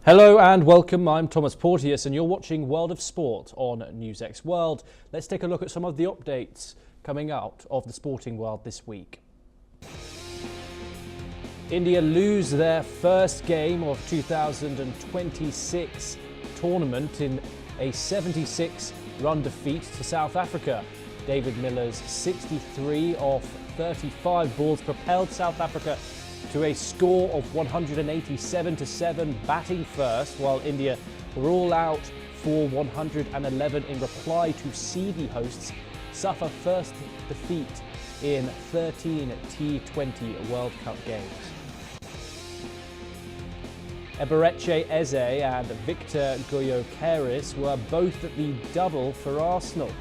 Hello and welcome, I'm Thomas Porteous and you're watching World of Sport on NewsX World. Let's take a look at some of the updates coming out of the sporting world this week. India lose their first game of 2026 tournament in a 76-run defeat to South Africa. David Miller's 63 off 35 balls propelled South Africa to a score of 187-7 batting first, while India were all out for 111 in reply to see the hosts suffer first defeat in 13 T20 World Cup games. Eberechi Eze and Victor Gyokeres were both at the double for Arsenal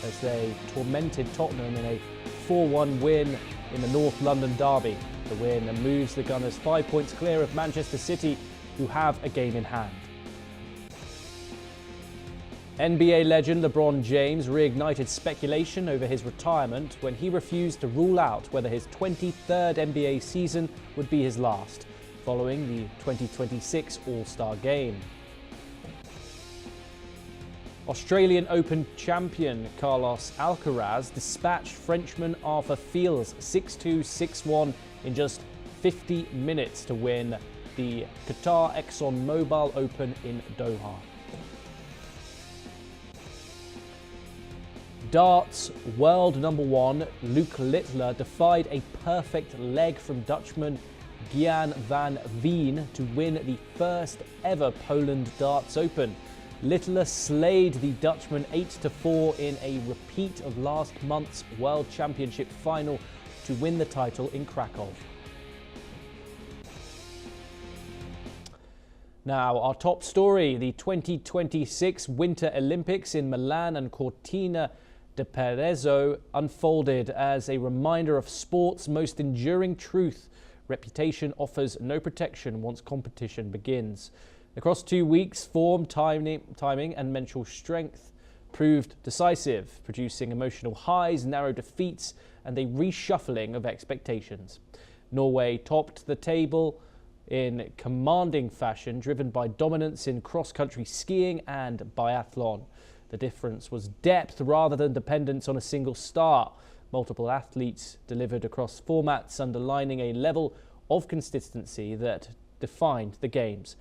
as they tormented Tottenham in a 4-1 win in the North London derby. The win moves the Gunners 5 points clear of Manchester City, who have a game in hand. NBA legend LeBron James reignited speculation over his retirement when he refused to rule out whether his 23rd NBA season would be his last, following the 2026 All-Star Game. Australian Open champion Carlos Alcaraz dispatched Frenchman Arthur Fils 6-2, 6-1 in just 50 minutes to win the Qatar ExxonMobil Open in Doha. Darts world number one Luke Littler defied a perfect leg from Dutchman Gian van Veen to win the first ever Poland Darts Open. Littler slayed the Dutchman 8-4 in a repeat of last month's World Championship final to win the title in Krakow. Now, our top story, the 2026 Winter Olympics in Milan and Cortina d'Ampezzo unfolded as a reminder of sport's most enduring truth: reputation offers no protection once competition begins. Across 2 weeks, form, timing and mental strength proved decisive, producing emotional highs, narrow defeats and a reshuffling of expectations. Norway topped the table in commanding fashion, driven by dominance in cross-country skiing and biathlon. The difference was depth rather than dependence on a single star. Multiple athletes delivered across formats, underlining a level of consistency that defined the Games.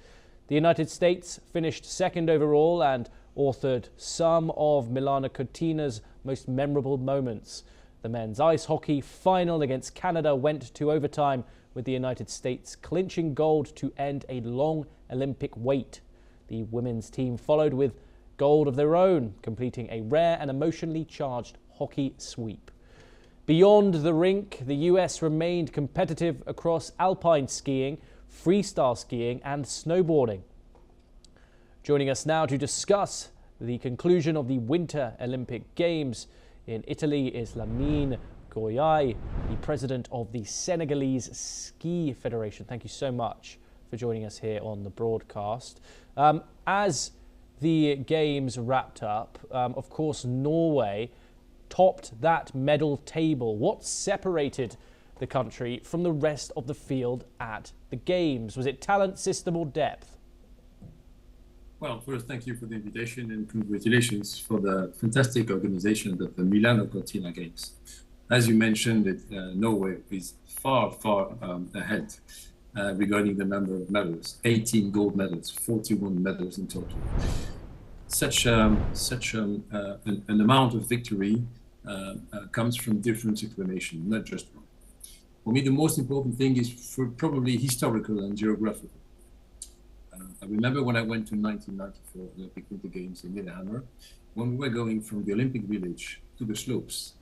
The United States finished second overall and authored some of Milano Cortina's most memorable moments. The men's ice hockey final against Canada went to overtime, with the United States clinching gold to end a long Olympic wait. The women's team followed with gold of their own, completing a rare and emotionally charged hockey sweep. Beyond the rink, the US remained competitive across alpine skiing, freestyle skiing and snowboarding. Joining us now to discuss the conclusion of the Winter Olympic Games in Italy is Lamine Goyai, the president of the Senegalese Ski Federation. Thank you so much for joining us here on the broadcast. As the Games wrapped up, of course, Norway topped that medal table. What separated the country from the rest of the field at the Games? Was it talent, system or depth? Well, first, thank you for the invitation and congratulations for the fantastic organization of the Milano Cortina Games. As you mentioned, Norway is far ahead regarding the number of medals. 18 gold medals, 41 medals in total. Such an amount of victory comes from different explanations, not just one. For me, the most important thing is probably historical and geographical. I remember when I went to 1994 Olympic Winter Games in Lillehammer, when we were going from the Olympic Village to the slopes.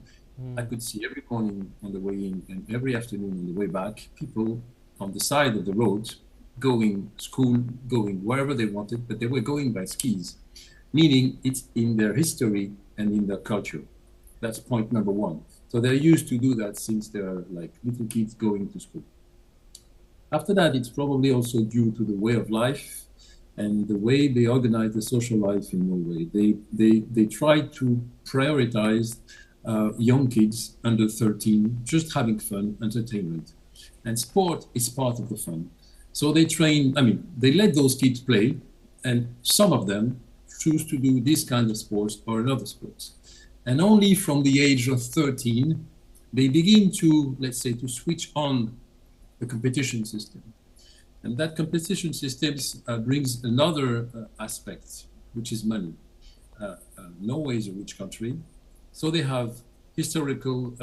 I could see every morning on the way in and every afternoon on the way back, people on the side of the road going school, going wherever they wanted, but they were going by skis, meaning it's in their history and in their culture. That's point number one. So they're used to do that since they're like little kids going to school. After that, it's probably also due to the way of life and the way they organize the social life in Norway. They try to prioritize young kids under 13, just having fun, entertainment. And sport is part of the fun. So they train, they let those kids play, and some of them choose to do this kind of sports or another sports. And only from the age of 13, they begin to, let's say, to switch on the competition system. And that competition system brings another aspect, which is money. Norway is a rich country, so they have historical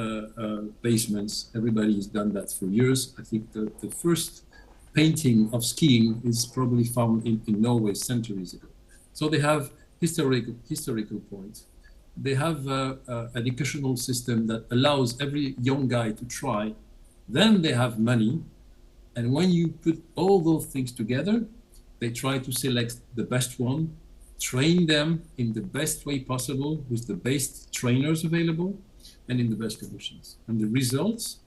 basements. Everybody has done that for years. I think the first painting of skiing is probably found in Norway centuries ago. So they have historical points. They have an educational system that allows every young guy to try. Then they have money. And when you put all those things together, they try to select the best one, train them in the best way possible with the best trainers available and in the best conditions. And the results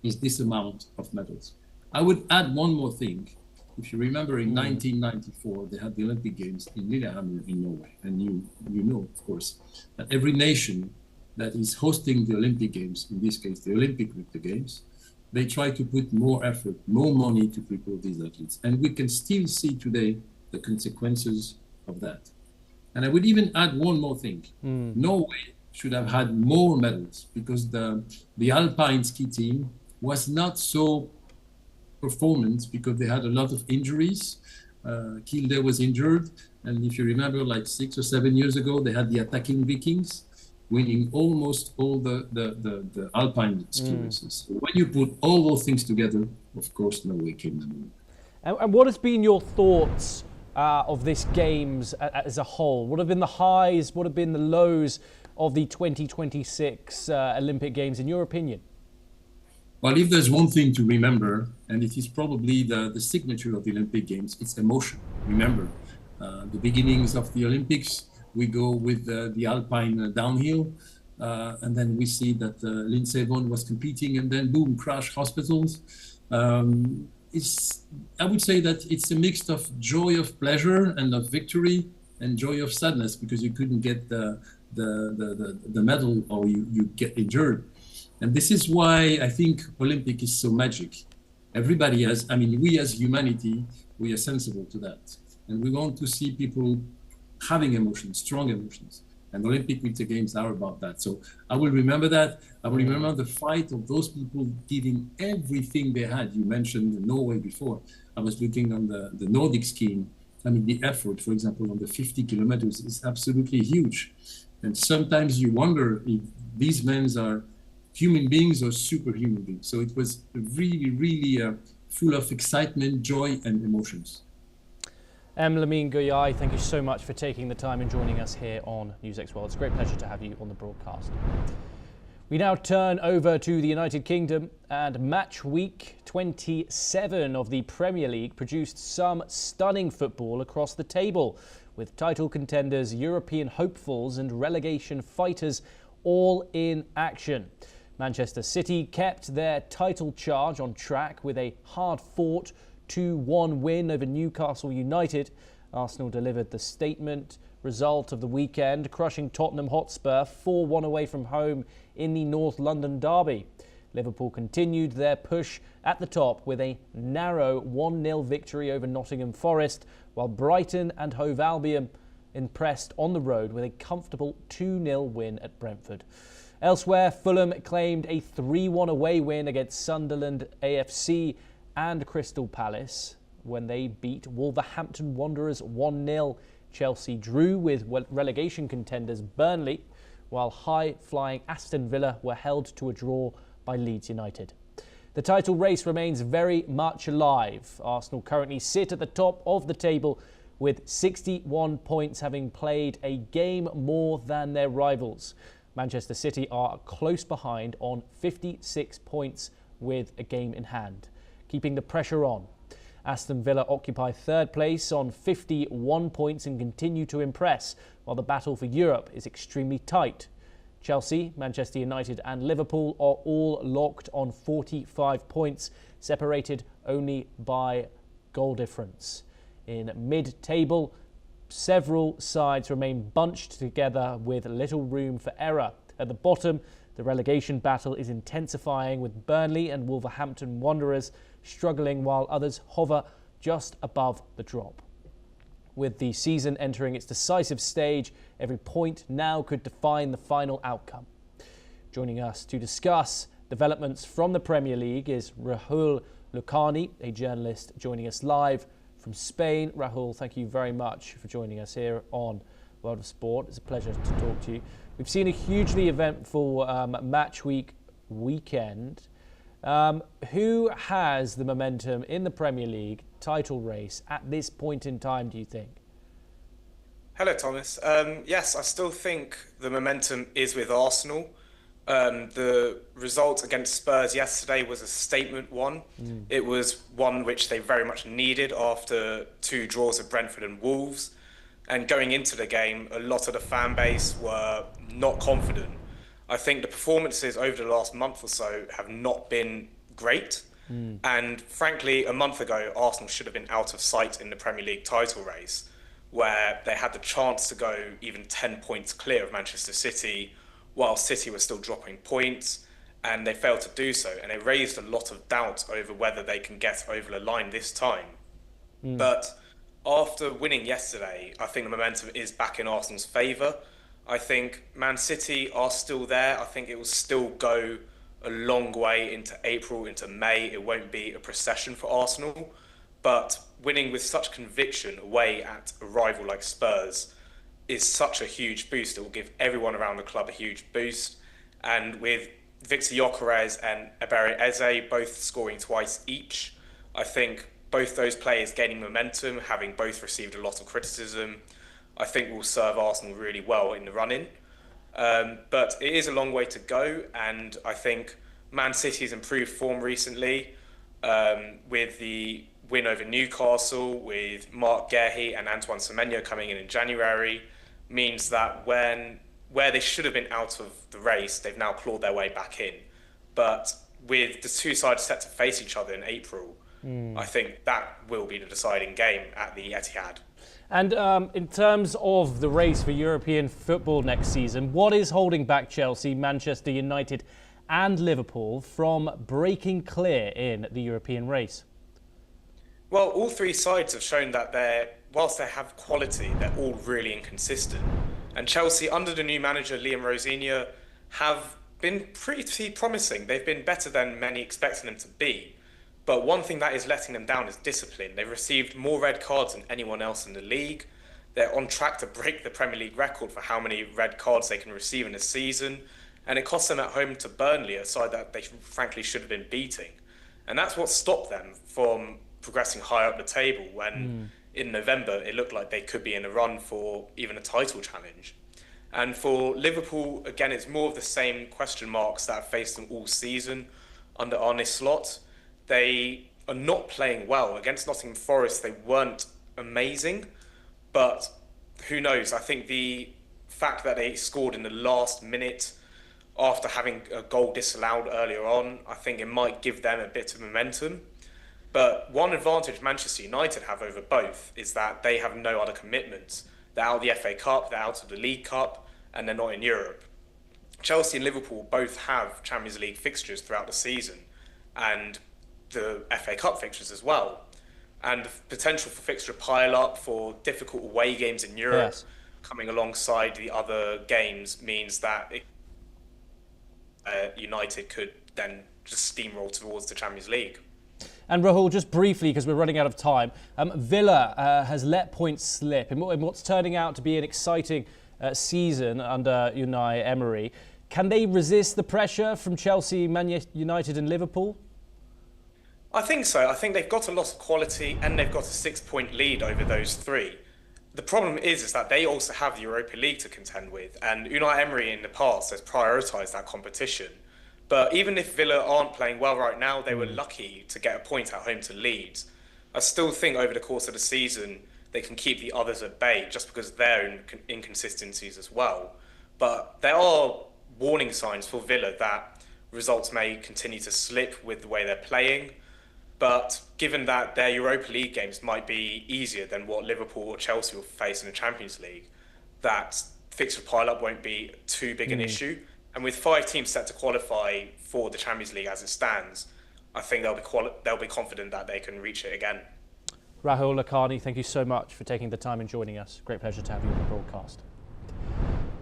is this amount of medals. I would add one more thing. If you remember, in 1994, they had the Olympic Games in Lillehammer in Norway. And you know, of course, that every nation that is hosting the Olympic Games, in this case, the Olympic Winter Games, they try to put more effort, more money to prepare these athletes. And we can still see today the consequences of that. And I would even add one more thing. Norway should have had more medals because the Alpine ski team was not so performance because they had a lot of injuries. Kilde was injured. And if you remember, like 6 or 7 years ago, they had the attacking Vikings winning almost all the Alpine ski races. So when you put all those things together, of course, Norway came number one. And what has been your thoughts of this Games as a whole? What have been the highs? What have been the lows of the 2026 Olympic Games, in your opinion? Well, if there's one thing to remember, and it is probably the signature of the Olympic Games, it's emotion. Remember, the beginnings of the Olympics, we go with the Alpine downhill, and then we see that Lindsey Vonn was competing, and then boom, crash hospitals. I would say that it's a mix of joy of pleasure and of victory and joy of sadness because you couldn't get the medal or you get injured. And this is why I think Olympic is so magic. Everybody has, we as humanity, we are sensible to that. And we want to see people having emotions, strong emotions. And Olympic Winter Games are about that. So I will remember that. I will remember the fight of those people giving everything they had. You mentioned Norway before. I was looking on the Nordic skiing. The effort, for example, on the 50 kilometers is absolutely huge. And sometimes you wonder if these men are human beings or superhuman beings. So it was really, really full of excitement, joy, and emotions. Lamine Gouillard, thank you so much for taking the time and joining us here on NewsX World. It's a great pleasure to have you on the broadcast. We now turn over to the United Kingdom, and match week 27 of the Premier League produced some stunning football across the table, with title contenders, European hopefuls and relegation fighters all in action. Manchester City kept their title charge on track with a hard-fought 2-1 win over Newcastle United. Arsenal delivered the statement result of the weekend, crushing Tottenham Hotspur 4-1 away from home in the North London derby. Liverpool continued their push at the top with a narrow 1-0 victory over Nottingham Forest, while Brighton and Hove Albion impressed on the road with a comfortable 2-0 win at Brentford. Elsewhere, Fulham claimed a 3-1 away win against Sunderland AFC and Crystal Palace when they beat Wolverhampton Wanderers 1-0. Chelsea drew with relegation contenders Burnley, while high-flying Aston Villa were held to a draw by Leeds United. The title race remains very much alive. Arsenal currently sit at the top of the table with 61 points, having played a game more than their rivals. Manchester City are close behind on 56 points with a game in hand, keeping the pressure on. Aston Villa occupy third place on 51 points and continue to impress, while the battle for Europe is extremely tight. Chelsea, Manchester United and Liverpool are all locked on 45 points, separated only by goal difference. In mid-table, several sides remain bunched together with little room for error. At the bottom, the relegation battle is intensifying, with Burnley and Wolverhampton Wanderers struggling while others hover just above the drop. With the season entering its decisive stage, every point now could define the final outcome. Joining us to discuss developments from the Premier League is Rahul Lucani, a journalist joining us live from Spain. Rahul, thank you very much for joining us here on World of Sport. It's a pleasure to talk to you. We've seen a hugely eventful match week weekend. Who has the momentum in the Premier League title race at this point in time, do you think? Hello, Thomas. Yes, I still think the momentum is with Arsenal. The result against Spurs yesterday was a statement one. It was one which they very much needed after 2 draws of Brentford and Wolves. And going into the game, a lot of the fan base were not confident. I think the performances over the last month or so have not been great. And frankly, a month ago, Arsenal should have been out of sight in the Premier League title race, where they had the chance to go even 10 points clear of Manchester City, while City was still dropping points, and they failed to do so. And it raised a lot of doubt over whether they can get over the line this time. But after winning yesterday, I think the momentum is back in Arsenal's favour. I think Man City are still there. I think it will still go a long way into April, into May. It won't be a procession for Arsenal. But winning with such conviction away at a rival like Spurs is such a huge boost. It will give everyone around the club a huge boost. And with Victor Gyökeres and Ebere Eze both scoring twice each, I think both those players gaining momentum, having both received a lot of criticism, I think will serve Arsenal really well in the run-in. But it is a long way to go, and I think Man City's improved form recently with the win over Newcastle, with Marc Guéhi and Antoine Semenyo coming in January, means that where they should have been out of the race, they've now clawed their way back in. But with the 2 sides set to face each other in April, I think that will be the deciding game at the Etihad. And in terms of the race for European football next season, what is holding back Chelsea, Manchester United and Liverpool from breaking clear in the European race? Well, all 3 sides have shown that whilst they have quality, they're all really inconsistent. And Chelsea, under the new manager, Liam Rosenior, have been pretty promising. They've been better than many expected them to be. But one thing that is letting them down is discipline. They've received more red cards than anyone else in the league. They're on track to break the Premier League record for how many red cards they can receive in a season. And it cost them at home to Burnley, a side that they frankly should have been beating. And that's what stopped them from progressing higher up the table when in November it looked like they could be in a run for even a title challenge. And for Liverpool, again, it's more of the same question marks that have faced them all season under Arne Slot. They are not playing well. Against Nottingham Forest, they weren't amazing, but who knows? I think the fact that they scored in the last minute after having a goal disallowed earlier on, I think it might give them a bit of momentum. But one advantage Manchester United have over both is that they have no other commitments. They're out of the FA Cup, they're out of the League Cup, and they're not in Europe. Chelsea and Liverpool both have Champions League fixtures throughout the season, and the FA Cup fixtures as well. And the potential for fixture pile-up, for difficult away games in Europe, coming alongside the other games means that United could then just steamroll towards the Champions League. And Rahul, just briefly, because we're running out of time, Villa has let points slip in what's turning out to be an exciting season under Unai Emery. Can they resist the pressure from Chelsea, Man United and Liverpool? I think so. I think they've got a lot of quality and they've got a 6-point lead over those 3. The problem is that they also have the Europa League to contend with, and Unai Emery in the past has prioritised that competition. But even if Villa aren't playing well right now, they were lucky to get a point at home to Leeds. I still think over the course of the season, they can keep the others at bay just because of their inconsistencies as well. But there are warning signs for Villa that results may continue to slip with the way they're playing. But given that their Europa League games might be easier than what Liverpool or Chelsea will face in the Champions League, that fixture pile-up won't be too big an issue. And with 5 teams set to qualify for the Champions League as it stands, I think they'll be confident that they can reach it again. Rahul Lakhani, thank you so much for taking the time and joining us. Great pleasure to have you on the broadcast.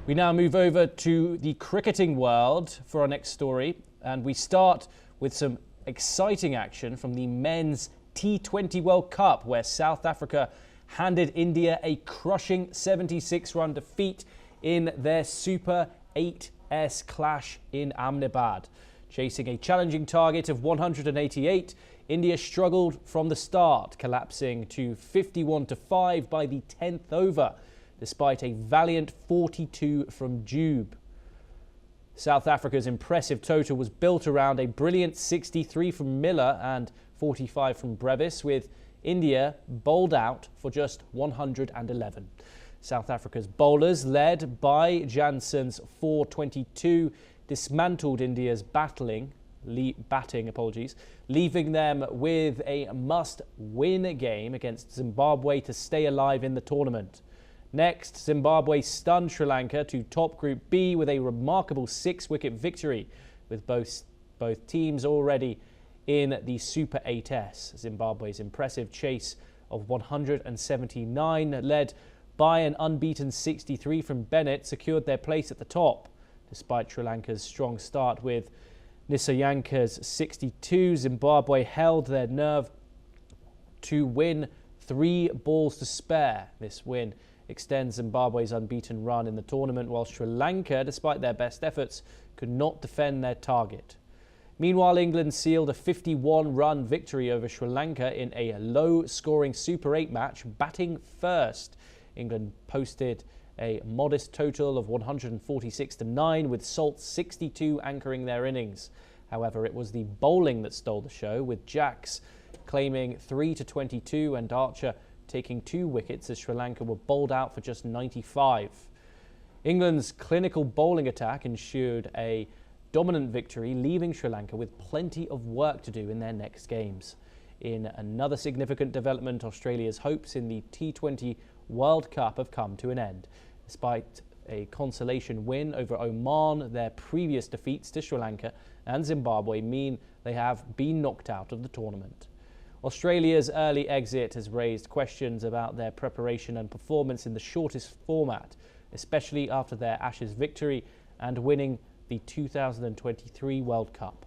We now move over to the cricketing world for our next story, and we start with some exciting action from the men's T20 World Cup, where South Africa handed India a crushing 76-run defeat in their Super 8S clash in Ahmedabad. Chasing a challenging target of 188, India struggled from the start, collapsing to 51-5 by the 10th over, despite a valiant 42 from Jube. South Africa's impressive total was built around a brilliant 63 from Miller and 45 from Brevis, with India bowled out for just 111. South Africa's bowlers, led by Jansen's 422, dismantled India's batting, leaving them with a must-win game against Zimbabwe to stay alive in the tournament. Next, Zimbabwe stunned Sri Lanka to top Group B with a remarkable 6-wicket victory, with both teams already in the Super 8S. Zimbabwe's impressive chase of 179, led by an unbeaten 63 from Bennett, secured their place at the top. Despite Sri Lanka's strong start with Nisayanka's 62, Zimbabwe held their nerve to win 3 balls to spare. This win extends Zimbabwe's unbeaten run in the tournament, while Sri Lanka, despite their best efforts, could not defend their target. Meanwhile, England sealed a 51-run victory over Sri Lanka in a low-scoring Super 8 match, batting first. England posted a modest total of 146-9, with Salt's 62 anchoring their innings. However, it was the bowling that stole the show, with Jacks claiming 3-22 and Archer taking 2 wickets as Sri Lanka were bowled out for just 95. England's clinical bowling attack ensured a dominant victory, leaving Sri Lanka with plenty of work to do in their next games. In another significant development, Australia's hopes in the T20 World Cup have come to an end. Despite a consolation win over Oman, their previous defeats to Sri Lanka and Zimbabwe mean they have been knocked out of the tournament. Australia's early exit has raised questions about their preparation and performance in the shortest format, especially after their Ashes victory and winning the 2023 World Cup.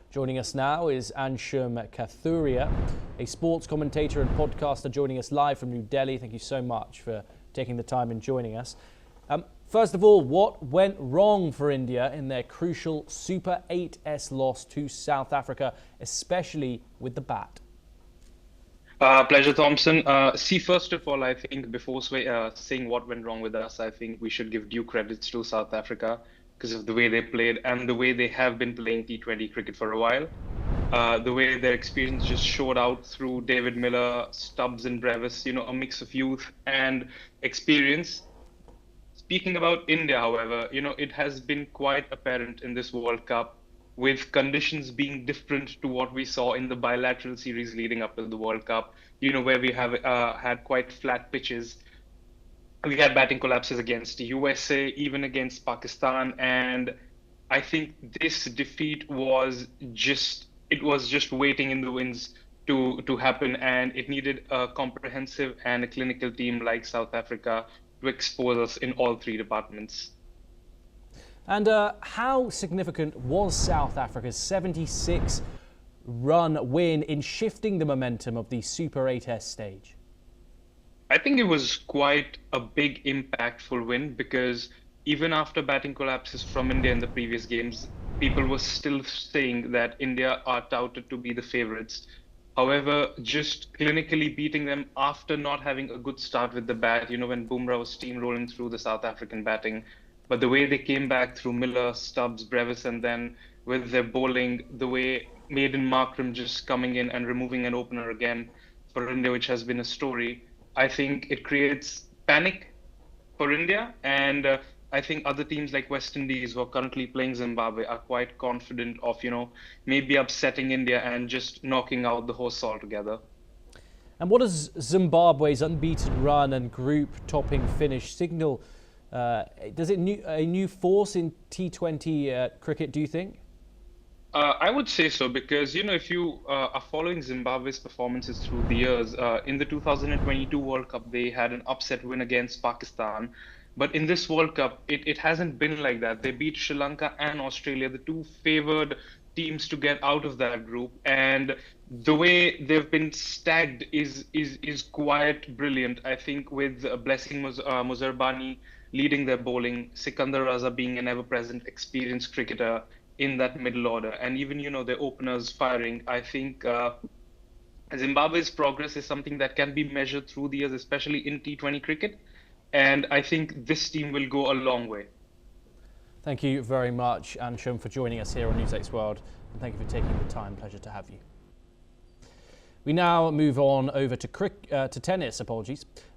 Joining us now is Anshum Kathuria, a sports commentator and podcaster joining us live from New Delhi. Thank you so much for taking the time and joining us. First of all, what went wrong for India in their crucial Super 8S loss to South Africa, especially with the bat? Pleasure, Thompson. First of all, I think before saying what went wrong with us, I think we should give due credits to South Africa because of the way they played and the way they have been playing T20 cricket for a while. The way their experience just showed out through David Miller, Stubbs and Brevis, a mix of youth and experience. Speaking about India, however, it has been quite apparent in this World Cup, with conditions being different to what we saw in the bilateral series leading up to the World Cup, where we have had quite flat pitches. We had batting collapses against the USA, even against Pakistan, and I think this defeat was just waiting in the wings to happen, and it needed a comprehensive and a clinical team like South Africa to expose us in all 3 departments. And how significant was South Africa's 76-run win in shifting the momentum of the Super 8S stage? I think it was quite a big, impactful win because even after batting collapses from India in the previous games, people were still saying that India are touted to be the favourites. However, just clinically beating them after not having a good start with the bat, when Bumrah was steamrolling through the South African batting. But the way they came back through Miller, Stubbs, Brevis, and then with their bowling, the way Maiden Markram just coming in and removing an opener again for India, which has been a story, I think it creates panic for India. And I think other teams like West Indies, who are currently playing Zimbabwe, are quite confident of, maybe upsetting India and just knocking out the horse altogether. And what does Zimbabwe's unbeaten run and group topping finish signal? Does it a new force in T20 cricket, do you think? I would say so because, if you are following Zimbabwe's performances through the years, in the 2022 World Cup, they had an upset win against Pakistan. But in this World Cup, it hasn't been like that. They beat Sri Lanka and Australia, the two favored teams to get out of that group. And the way they've been stacked is quite brilliant. I think with Blessing Muzerbani leading their bowling, Sikandar Raza being an ever-present experienced cricketer in that middle order, and even the openers firing. I think Zimbabwe's progress is something that can be measured through the years, especially in T20 cricket, and I think this team will go a long way. Thank you very much, Ansham, for joining us here on NewsX World, and thank you for taking the time. Pleasure to have you. We now move on over to tennis,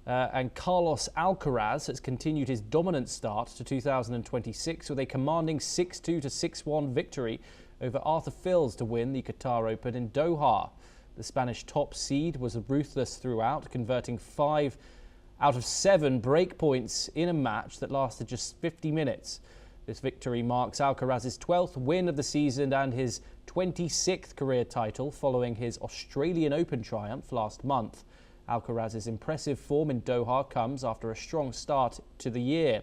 and Carlos Alcaraz has continued his dominant start to 2026 with a commanding 6-2 to 6-1 victory over Arthur Fils to win the Qatar Open in Doha. The Spanish top seed was ruthless throughout, converting 5 out of 7 break points in a match that lasted just 50 minutes. This victory marks Alcaraz's 12th win of the season and his 26th career title following his Australian Open triumph last month. Alcaraz's impressive form in Doha comes after a strong start to the year.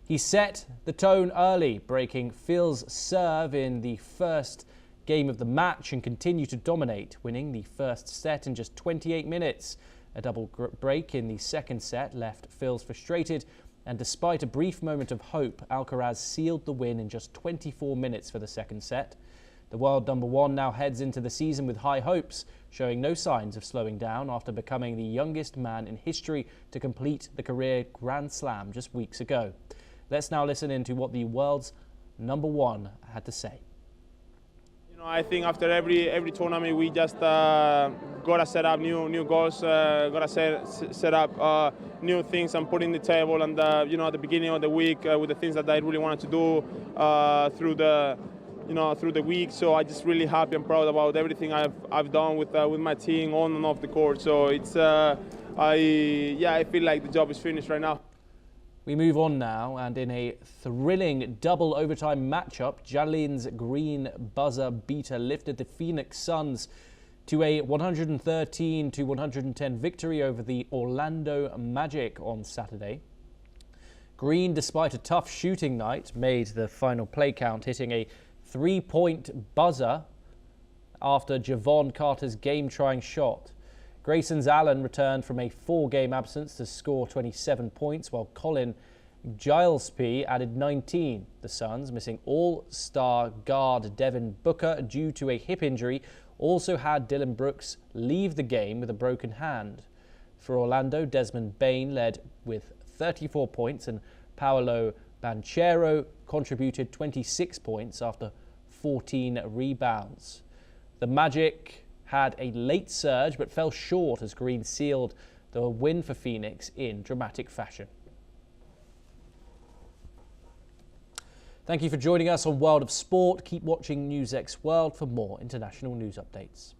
He set the tone early, breaking Fils' serve in the first game of the match and continued to dominate, winning the first set in just 28 minutes. A double break in the second set left Fils frustrated, and despite a brief moment of hope, Alcaraz sealed the win in just 24 minutes for the second set. The world number one now heads into the season with high hopes, showing no signs of slowing down after becoming the youngest man in history to complete the career Grand Slam just weeks ago. Let's now listen into what the world's number one had to say. I think after every tournament we just gotta set up new goals, gotta set up new things and put in the table. And at the beginning of the week with the things that I really wanted to do through the week. So I'm just really happy and proud about everything I've done with my team on and off the court. So it's I feel like the job is finished right now. We move on now, and in a thrilling double overtime matchup, Jalin's green buzzer beater lifted the Phoenix Suns to a 113 to 110 victory over the Orlando Magic on Saturday. Green, despite a tough shooting night, made the final play count, hitting a 3-point buzzer after Javon Carter's game-trying shot. Grayson's Allen returned from a 4-game absence to score 27 points, while Colin Gillespie added 19. The Suns, missing all-star guard Devin Booker due to a hip injury, also had Dylan Brooks leave the game with a broken hand. For Orlando, Desmond Bain led with 34 points and Paolo Banchero contributed 26 points after 14 rebounds. The Magic had a late surge but fell short as Green sealed the win for Phoenix in dramatic fashion. Thank you for joining us on World of Sport. Keep watching NewsX World for more international news updates.